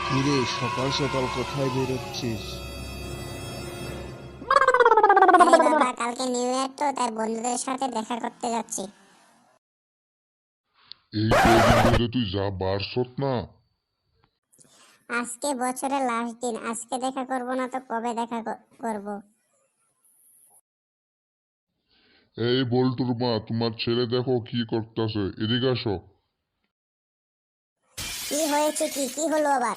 কিরে, সকাল সকাল কোথায় বেরোচ্ছিস? আরে বাবা, কালকে নিউ ইয়ার তো, তাই বন্ধুদের সাথে দেখা করতে যাচ্ছি। এই কয়দিন ধরে তুই যা বারছত না। আজকে বছরের লাস্ট দিন, আজকে দেখা করব না তো কবে দেখা করব? এই বল্টুর মা, তোমার ছেলে দেখো কি করতেছে, এদিকে আসো। কি হয়েছে? কি কি হলো আবার?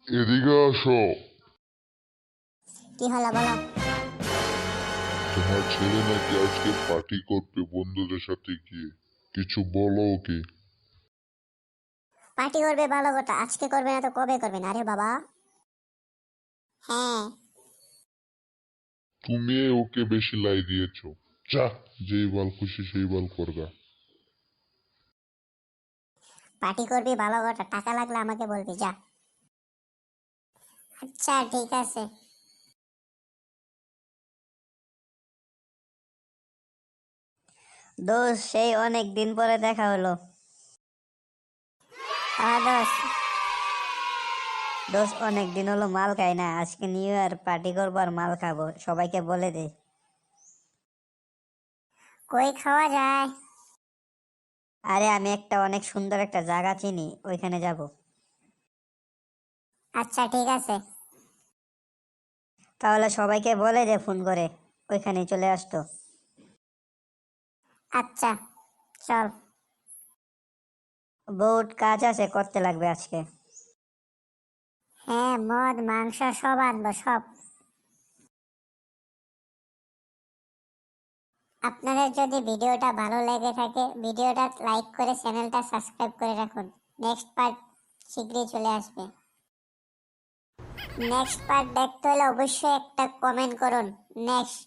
এদিকে আসো। কি হলো বলো। তোমার ছেলে নাকি আজকে পার্টি করবে বন্ধুদের সাথে গিয়ে, কিছু বলো ওকে। পার্টি করবে ভালো কথা, আজকে করবে না তো কবে করবেন? আরে বাবা, হ্যাঁ। তুমি ওকে বেশি লাই দিয়েছো। যা, যেই বল খুশি সেই বল করবা। পার্টি করবি ভালো কথা, টাকা লাগলে আমাকে বলবি, যা। আচ্ছা ঠিক আছে। দোস্ত, সেই অনেক দিন পরে দেখা হলো। দোস্ত, দোস্ত, অনেক দিন হলো মাল খাই না, আজকে নিউ ইয়ার পার্টি করবো আর মাল খাবো, সবাইকে বলে দে। কই খাওয়া যায়? আরে আমি একটা অনেক সুন্দর একটা জায়গা চিনি, ওইখানে যাব। আচ্ছা ঠিক আছে। তাহলে সবাইকে বলে দে ফোন করে, ওইখানে চলে আসতো। আচ্ছা, চল। বহুত কাজ আছে, করতে লাগবে আজকে। হ্যাঁ, মদ মাংস সব আনবো, সব। আপনাদের যদি ভিডিওটা ভালো লেগে থাকে, ভিডিওটা লাইক করে চ্যানেলটা সাবস্ক্রাইব করে রাখুন। নেক্সট পার্ট শীঘ্রই চলে আসবে। নেক্সট পার্ট দেখতে হলে অবশ্যই একটা কমেন্ট করুন। নেক্সট।